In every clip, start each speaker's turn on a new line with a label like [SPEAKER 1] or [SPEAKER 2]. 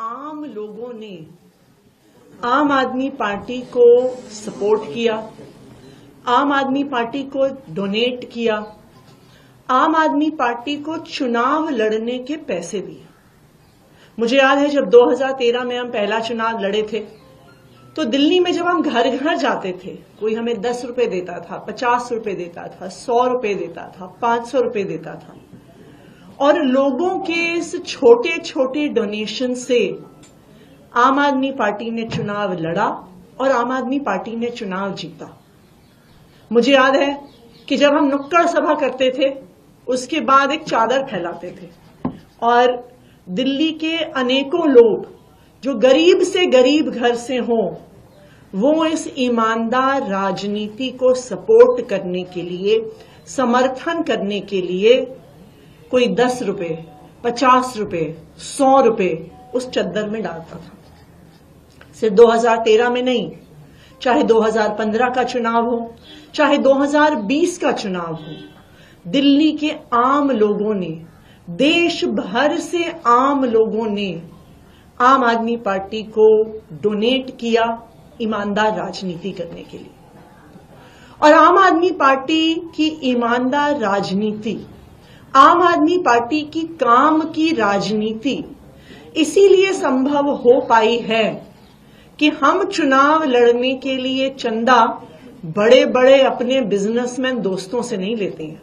[SPEAKER 1] आम लोगों ने आम आदमी पार्टी को सपोर्ट किया, आम आदमी पार्टी को डोनेट किया, आम आदमी पार्टी को चुनाव लड़ने के पैसे दिए। मुझे याद है जब 2013 में हम पहला चुनाव लड़े थे तो दिल्ली में जब हम घर घर जाते थे, कोई हमें 10 रुपए देता था, 50 रुपए देता था, 100 रुपए देता था, 500 रुपए देता था, और लोगों के इस छोटे छोटे डोनेशन से आम आदमी पार्टी ने चुनाव लड़ा और आम आदमी पार्टी ने चुनाव जीता। मुझे याद है कि जब हम नुक्कड़ सभा करते थे उसके बाद एक चादर फैलाते थे और दिल्ली के अनेकों लोग जो गरीब से गरीब घर से हों वो इस ईमानदार राजनीति को सपोर्ट करने के लिए, समर्थन करने के लिए कोई 10 रुपए, 50 रुपए, 100 रुपए उस चद्दर में डालता था। सिर्फ 2013 में नहीं, चाहे 2015 का चुनाव हो, चाहे 2020 का चुनाव हो, दिल्ली के आम लोगों ने, देश भर से आम लोगों ने आम आदमी पार्टी को डोनेट किया ईमानदार राजनीति करने के लिए। और आम आदमी पार्टी की ईमानदार राजनीति, आम आदमी पार्टी की काम की राजनीति इसीलिए संभव हो पाई है कि हम चुनाव लड़ने के लिए चंदा बड़े बड़े अपने बिजनेसमैन दोस्तों से नहीं लेते हैं।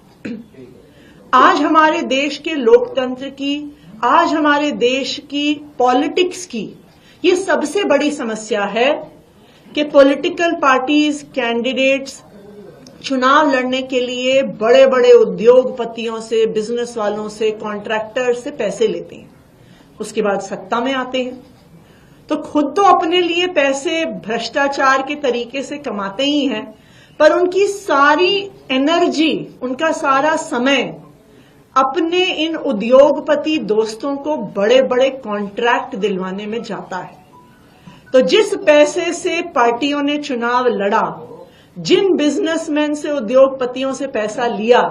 [SPEAKER 1] आज हमारे देश के लोकतंत्र की, आज हमारे देश की पॉलिटिक्स की ये सबसे बड़ी समस्या है कि पॉलिटिकल पार्टीज, कैंडिडेट्स चुनाव लड़ने के लिए बड़े बड़े उद्योगपतियों से, बिजनेस वालों से, कॉन्ट्रैक्टर से पैसे लेते हैं, उसके बाद सत्ता में आते हैं तो खुद तो अपने लिए पैसे भ्रष्टाचार के तरीके से कमाते ही हैं, पर उनकी सारी एनर्जी, उनका सारा समय अपने इन उद्योगपति दोस्तों को बड़े बड़े कॉन्ट्रैक्ट दिलवाने में जाता है। तो जिस पैसे से पार्टियों ने चुनाव लड़ा, जिन बिजनेसमैन से, उद्योगपतियों से पैसा लिया,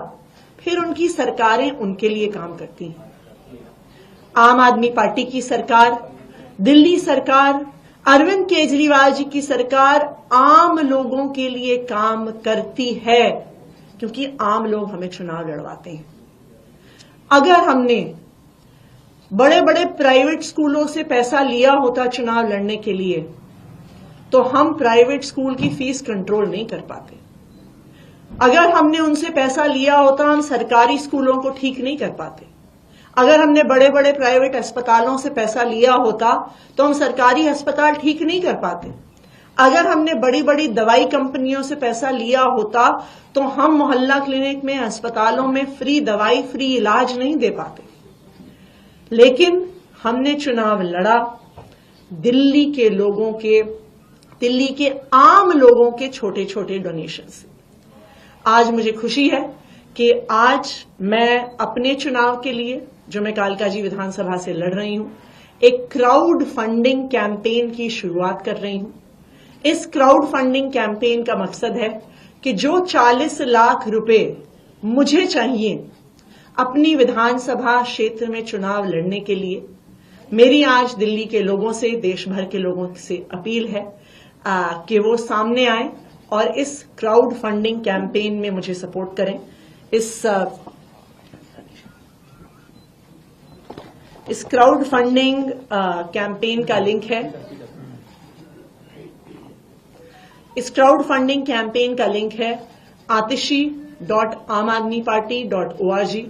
[SPEAKER 1] फिर उनकी सरकारें उनके लिए काम करती हैं। आम आदमी पार्टी की सरकार, दिल्ली सरकार, अरविंद केजरीवाल जी की सरकार आम लोगों के लिए काम करती है क्योंकि आम लोग हमें चुनाव लड़वाते हैं। अगर हमने बड़े बड़े प्राइवेट स्कूलों से पैसा लिया होता चुनाव लड़ने के लिए तो हम प्राइवेट स्कूल की फीस कंट्रोल नहीं कर पाते। अगर हमने उनसे पैसा लिया होता हम सरकारी स्कूलों को ठीक नहीं कर पाते। अगर हमने बड़े बड़े प्राइवेट अस्पतालों से पैसा लिया होता तो हम सरकारी अस्पताल ठीक नहीं कर पाते। अगर हमने बड़ी बड़ी दवाई कंपनियों से पैसा लिया होता तो हम मोहल्ला क्लिनिक में, अस्पतालों में फ्री दवाई, फ्री इलाज नहीं दे पाते। लेकिन हमने चुनाव लड़ा दिल्ली के लोगों के, दिल्ली के आम लोगों के छोटे छोटे डोनेशन से। आज मुझे खुशी है कि आज मैं अपने चुनाव के लिए, जो मैं कालकाजी विधानसभा से लड़ रही हूं, एक क्राउड फंडिंग कैंपेन की शुरुआत कर रही हूं। इस क्राउड फंडिंग कैंपेन का मकसद है कि जो 40 लाख रुपए मुझे चाहिए अपनी विधानसभा क्षेत्र में चुनाव लड़ने के लिए, मेरी आज दिल्ली के लोगों से, देश भर के लोगों से अपील है कि वो सामने आए और इस क्राउड फंडिंग कैंपेन में मुझे सपोर्ट करें। इस क्राउड फंडिंग कैंपेन का लिंक है, इस क्राउड फंडिंग कैंपेन का लिंक है atishi.amadmiparty.org।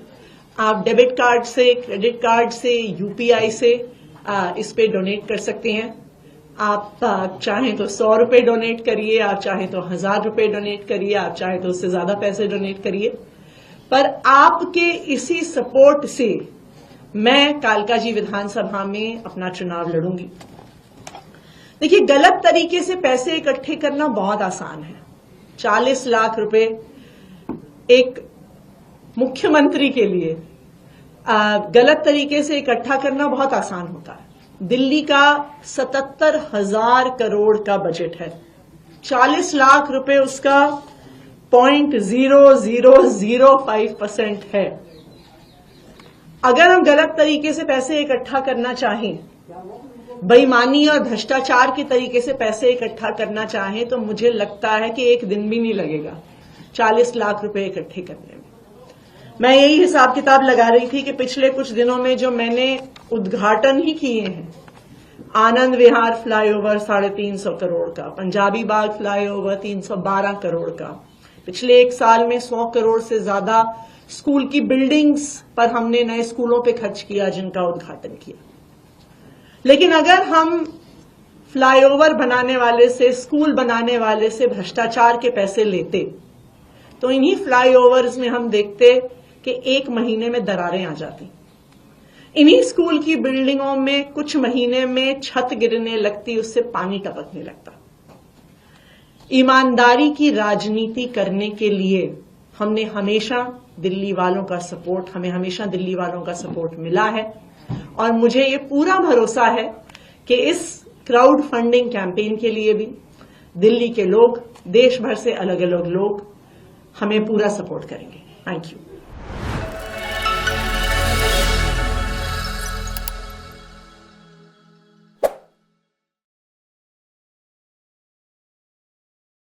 [SPEAKER 1] आप डेबिट कार्ड से, क्रेडिट कार्ड से, यूपीआई से इस पे डोनेट कर सकते हैं। आप चाहें तो 100 रुपए डोनेट करिए, आप चाहें तो 1000 रुपए डोनेट करिए, आप चाहें तो उससे ज्यादा पैसे डोनेट करिए, पर आपके इसी सपोर्ट से मैं कालकाजी विधानसभा में अपना चुनाव लड़ूंगी। देखिए, गलत तरीके से पैसे इकट्ठे करना बहुत आसान है। 40 लाख रुपए एक मुख्यमंत्री के लिए गलत तरीके से इकट्ठा करना बहुत आसान होता है। दिल्ली का 77,000 करोड़ का बजट है, 40 लाख रुपए उसका 0.0005% है। अगर हम गलत तरीके से पैसे इकट्ठा करना चाहें, बेईमानी और भ्रष्टाचार के तरीके से पैसे इकट्ठा करना चाहें तो मुझे लगता है कि एक दिन भी नहीं लगेगा 40 लाख रुपए इकट्ठे करने में। मैं यही हिसाब किताब लगा रही थी कि पिछले कुछ दिनों में जो मैंने उद्घाटन ही किए हैं, आनंद विहार फ्लाईओवर 350 करोड़ का, पंजाबी बाग फ्लाईओवर 312 करोड़ का, पिछले एक साल में 100 करोड़ से ज्यादा स्कूल की बिल्डिंग्स पर हमने नए स्कूलों पे खर्च किया जिनका उद्घाटन किया। लेकिन अगर हम फ्लाईओवर बनाने वाले से, स्कूल बनाने वाले से भ्रष्टाचार के पैसे लेते तो इन्हीं फ्लाईओवर्स में हम देखते कि एक महीने में दरारें आ जाती, इन्हीं स्कूल की बिल्डिंगों में कुछ महीने में छत गिरने लगती, उससे पानी टपकने लगता। ईमानदारी की राजनीति करने के लिए हमें हमेशा दिल्ली वालों का सपोर्ट मिला है और मुझे ये पूरा भरोसा है कि इस क्राउड फंडिंग कैंपेन के लिए भी दिल्ली के लोग, देश भर से अलग अलग लोग हमें पूरा सपोर्ट करेंगे। Thank you.